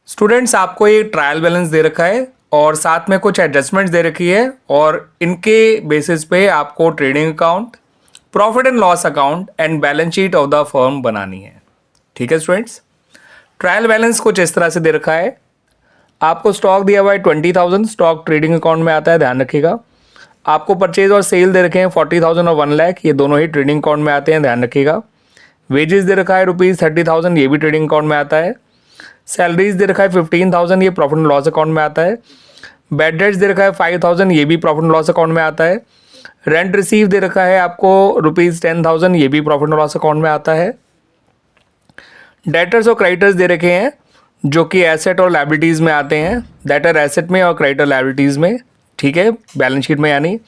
Students, आपको ये trial balance दे रखा है और साथ में कुछ एडजस्टमेंट्स दे रखी है और इनके बेसिस पे आपको trading account, profit and loss account and balance sheet of the firm बनानी है। ठीक है स्टूडेंट्स, ट्रायल बैलेंस कुछ इस तरह से दे रखा है। आपको स्टॉक दिया हुआ है 20,000, स्टॉक ट्रेडिंग अकाउंट में आता है, ध्यान रखिएगा। आपको परचेज और सेल दे रखे हैं 40,000 और 1 लाख, ये दोनों ही ट्रेडिंग अकाउंट में आते हैं, ध्यान रखिएगा। वेजेस दे रखा है ₹30,000, ये भी ट्रेडिंग अकाउंट में आता है। सैलरीज दे रखा है 15,000, ये प्रॉफिट एंड लॉस अकाउंट में आता है। बैड डेट्स दे रखा है 5,000, ये भी प्रॉफिट एंड लॉस अकाउंट में आता है। रेंट रिसीव दे रखा है आपको ₹10,000, ये भी प्रॉफिट एंड लॉस अकाउंट में आता है। डेटर्स और क्रेडिटर्स दे रखे हैं जो कि एसेट और लायबिलिटीज़ में आते हैं, डेटर एसेट में और क्रेडिटर लायबिलिटीज़ में, ठीक है, बैलेंस शीट में यानी,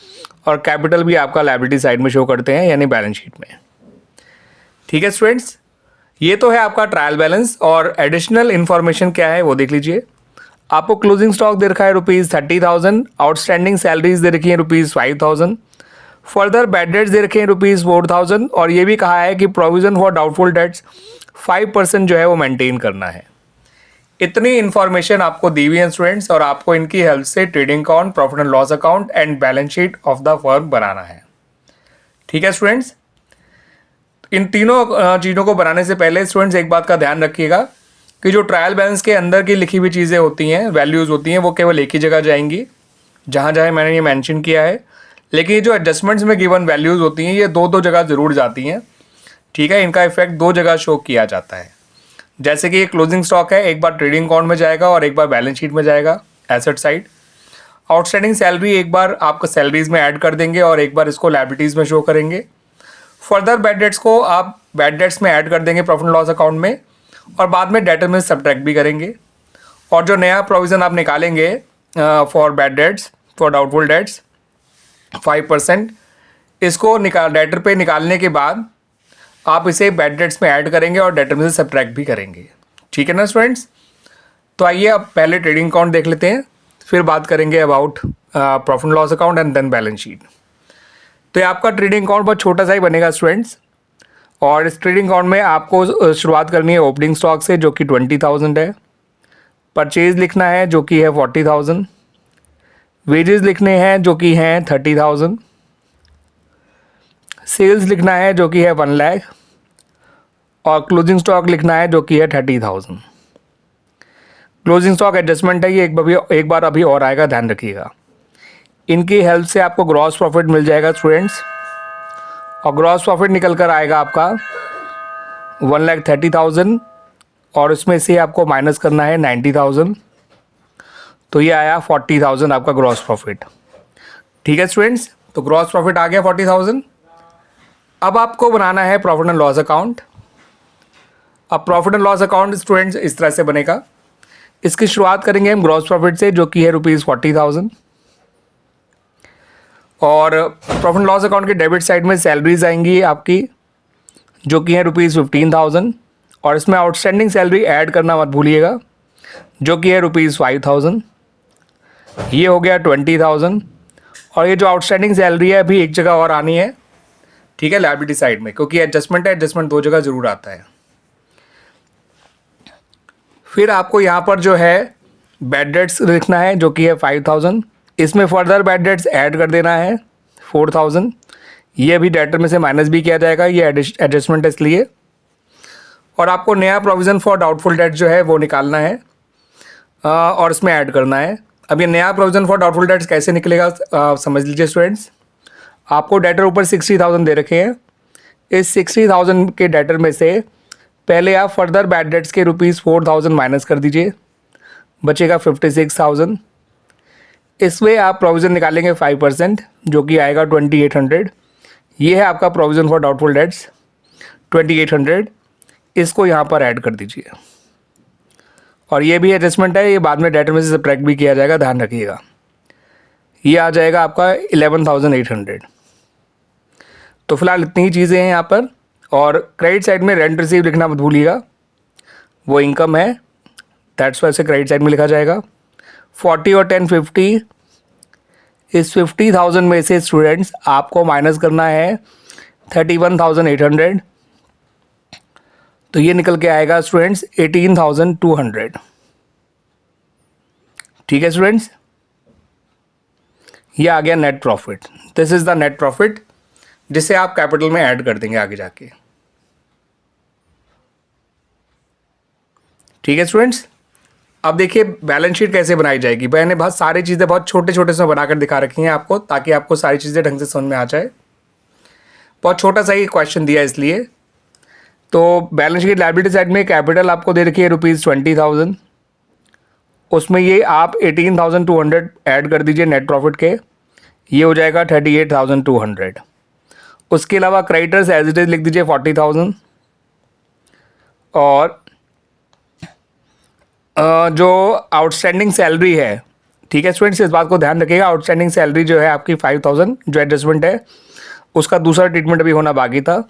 और कैपिटल भी आपका लायबिलिटी साइड में शो करते हैं यानी बैलेंस शीट में। ठीक है स्टूडेंट्स, ये तो है आपका ट्रायल बैलेंस और एडिशनल इन्फॉर्मेशन क्या है वो देख लीजिए। आपको क्लोजिंग स्टॉक दे रखा है ₹30,000, आउटस्टैंडिंग सैलरीज दे रखी है ₹5,000, फर्दर बैड डेट्स दे रखे हैं ₹4,000 और ये भी कहा है कि प्रोविजन फॉर डाउटफुल डेट्स 5% जो है वो मेंटेन करना है। इतनी इन्फॉर्मेशन आपको दी हुई है स्टूडेंट्स और आपको इनकी हेल्प से trading account, profit and loss account and balance sheet of the firm बनाना है। ठीक है स्टूडेंट्स, इन तीनों चीज़ों को बनाने से पहले स्टूडेंट्स एक बात का ध्यान रखिएगा कि जो ट्रायल बैलेंस के अंदर की लिखी हुई चीज़ें होती हैं, वैल्यूज़ होती हैं, वो केवल एक ही जगह जाएंगी जहाँ जहाँ मैंने ये मेंशन किया है। लेकिन जो एडजस्टमेंट्स में गिवन वैल्यूज़ होती हैं ये दो दो जगह ज़रूर जाती हैं। ठीक है, इनका इफेक्ट दो जगह शो किया जाता है। जैसे कि ये क्लोजिंग स्टॉक है, एक बार ट्रेडिंग अकाउंट में जाएगा और एक बार बैलेंस शीट में जाएगा, एसेट साइड। आउटस्टैंडिंग सैलरी एक बार आपको सैलरीज में ऐड कर देंगे और एक बार इसको लायबिलिटीज़ में शो करेंगे। फर्दर बैड डेट्स को आप बैड डेट्स में ऐड कर देंगे प्रॉफिट लॉस अकाउंट में और बाद में डेटर में सब्ट्रैक्ट भी करेंगे। और जो नया प्रोविज़न आप निकालेंगे for bad debts, for doubtful debts 5%, इसको डेटर पे निकालने के बाद आप इसे बैड डेट्स में ऐड करेंगे और डेटर में से सब्ट्रैक्ट भी करेंगे। ठीक है ना स्टूडेंट्स, तो आइए अब पहले ट्रेडिंग अकाउंट देख लेते हैं, फिर बात करेंगे about profit loss account and then balance sheet. तो ये आपका ट्रेडिंग अकाउंट बहुत छोटा सा ही बनेगा स्टूडेंट्स और इस ट्रेडिंग अकाउंट में आपको शुरुआत करनी है ओपनिंग स्टॉक से जो कि 20,000 है। परचेज लिखना है जो कि है 40,000। वेजेस लिखने हैं जो कि हैं 30,000। सेल्स लिखना है जो कि है 1 लाख और क्लोजिंग स्टॉक लिखना है जो कि है 30,000। क्लोजिंग स्टॉक एडजस्टमेंट है, ये एक बार अभी और आएगा, ध्यान रखिएगा। इनकी हेल्प से आपको ग्रॉस प्रॉफिट मिल जाएगा स्टूडेंट्स और ग्रॉस प्रॉफिट निकल कर आएगा आपका 1,30,000 और उसमें से आपको माइनस करना है 90,000, तो ये आया 40,000 आपका ग्रॉस प्रॉफिट। ठीक है स्टूडेंट्स, तो ग्रॉस प्रॉफिट आ गया 40,000। अब आपको बनाना है प्रॉफिट एंड लॉस अकाउंट। अब profit and loss account students इस तरह से बनेगा। इसकी शुरुआत करेंगे हम ग्रॉस प्रॉफिट से जो कि है ₹40,000 और प्रॉफिट एंड लॉस अकाउंट के डेबिट साइड में सैलरीज आएंगी आपकी जो कि है ₹15,000 और इसमें आउटस्टैंडिंग सैलरी ऐड करना मत भूलिएगा जो कि है ₹5,000। ये हो गया 20,000 और ये जो आउटस्टैंडिंग सैलरी है अभी एक जगह और आनी है, ठीक है, लायबिलिटी साइड में, क्योंकि एडजस्टमेंट है, एडजस्टमेंट दो जगह ज़रूर आता है। फिर आपको यहाँ पर जो है बैड डेट्स लिखना है जो कि है 5,000। इसमें फर्दर बैड डेट्स ऐड कर देना है 4,000। ये अभी डेटर में से माइनस भी किया जाएगा, ये एडजस्टमेंट है इसलिए। और आपको नया प्रोविज़न फॉर डाउटफुल डेट जो है वो निकालना है और इसमें ऐड करना है। अब ये नया प्रोविज़न फॉर डाउटफुल डेट्स कैसे निकलेगा समझ लीजिए स्टूडेंट्स। आपको डेटर ऊपर 60,000 दे रखे हैं। इस 60,000 के डेटर में से पहले आप फर्दर बैड डेट्स के ₹4,000 माइनस कर दीजिए, बचेगा 56,000। इसमें आप प्रोविज़न निकालेंगे 5% जो कि आएगा 2,800। ये है आपका प्रोविज़न फॉर डाउटफुल डेट्स 2,800। इसको यहाँ पर ऐड कर दीजिए और ये भी एडजस्टमेंट है, ये बाद में डेटर में से सब्ट्रैक्ट भी किया जाएगा, ध्यान रखिएगा। ये आ जाएगा आपका 11,800। तो फिलहाल इतनी ही चीज़ें हैं यहाँ पर। और क्रेडिट साइड में रेंट रिसीव लिखना मत भूलिएगा, वो इनकम है, दैट्स वाई से क्रेडिट साइड में लिखा जाएगा। 40 और 10 50, इस 50,000 में से स्टूडेंट्स आपको माइनस करना है 31,800, तो ये निकल के आएगा स्टूडेंट्स 18,200। ठीक है स्टूडेंट्स, ये आ गया net profit. This is the net profit जिसे आप कैपिटल में ऐड कर देंगे आगे जाके। ठीक है स्टूडेंट्स, अब देखिए बैलेंस शीट कैसे बनाई जाएगी। मैंने बहुत सारी चीज़ें बहुत छोटे छोटे से बनाकर दिखा रखी हैं आपको, ताकि आपको सारी चीज़ें ढंग से समझ में आ जाए। बहुत छोटा सा ही क्वेश्चन दिया इसलिए। तो बैलेंस शीट लायबिलिटी साइड में कैपिटल आपको दे रखी है ₹20,000, उसमें ये आप 18,200 ऐड कर दीजिए नेट प्रॉफिट के, ये हो जाएगा 38,200। उसके अलावा क्रेडिटर्स एज इट इज लिख दीजिए 40,000, और जो आउटस्टैंडिंग सैलरी है, ठीक है स्टूडेंट्स, इस बात को ध्यान रखिएगा, आउटस्टैंडिंग सैलरी जो है आपकी 5,000 जो एडजस्टमेंट है, उसका दूसरा ट्रीटमेंट अभी होना बाकी था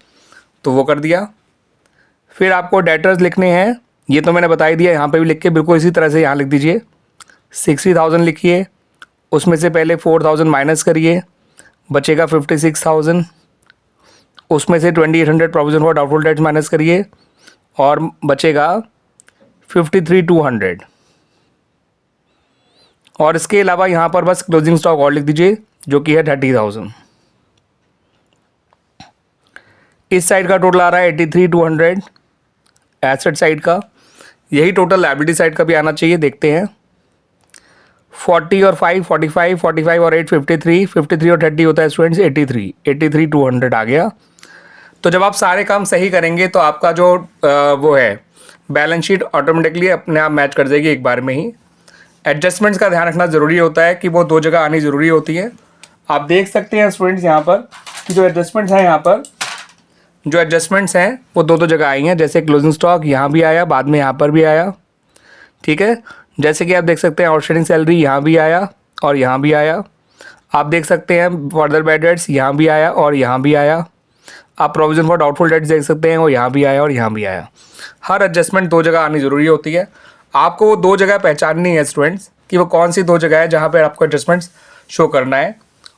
तो वो कर दिया। फिर आपको डेटर्स लिखने हैं, ये तो मैंने बता ही दिया, यहाँ पे भी लिख के बिल्कुल इसी तरह से यहाँ लिख दीजिए। 60,000 लिखिए, उसमें से पहले 4,000 माइनस करिए, बचेगा 56,000। उसमें से 2,800 provision for doubtful debts minus करिए और बचेगा 53,200। और इसके अलावा यहाँ पर बस क्लोजिंग स्टॉक और लिख दीजिए जो कि है 30,000। इस साइड का टोटल आ रहा है 83,200 एसेट साइड का। यही टोटल लायबिलिटी साइड का भी आना चाहिए, देखते हैं। 40 और 5 45, 45 और 8 53, 53 और 30 होता है स्टूडेंट्स 83,200 आ गया। तो जब आप सारे काम सही करेंगे तो आपका जो वो है बैलेंस शीट ऑटोमेटिकली अपने आप मैच कर जाएगी एक बार में ही। एडजस्टमेंट्स का ध्यान रखना ज़रूरी होता है कि वो दो जगह आनी ज़रूरी होती है। आप देख सकते हैं स्टूडेंट्स यहाँ पर कि जो एडजस्टमेंट्स हैं, यहाँ पर जो एडजस्टमेंट्स हैं वो दो जगह आई हैं। जैसे क्लोजिंग स्टॉक यहाँ भी आया, बाद में यहाँ पर भी आया, ठीक है। जैसे कि आप देख सकते हैं आउटस्टैंडिंग सैलरी यहाँ भी आया और यहाँ भी आया। आप देख सकते हैं फर्दर बैड डेट्स यहाँ भी आया और यहाँ भी आया। आप प्रोविजन फॉर डाउटफुल डेट्स देख सकते हैं, वो यहाँ भी आया और यहाँ भी आया। हर एडजस्टमेंट दो जगह आनी ज़रूरी होती है। आपको वो दो जगह पहचाननी है स्टूडेंट्स कि वो कौन सी दो जगह है जहाँ पर आपको एडजस्टमेंट्स शो करना है।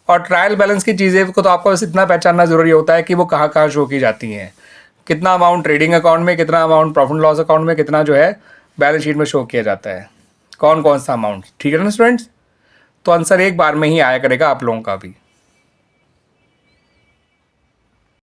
और ट्रायल बैलेंस की चीज़ें को तो आपको बस इतना पहचानना ज़रूरी होता है कि वो कहाँ कहाँ शो की जाती हैं। कितना अमाउंट ट्रेडिंग अकाउंट में, कितना अमाउंट प्रॉफिट लॉस अकाउंट में, कितना जो है बैलेंस शीट में शो किया जाता है, कौन कौन सा अमाउंट। ठीक है ना स्टूडेंट्स, तो आंसर एक बार में ही आया करेगा आप लोगों का भी।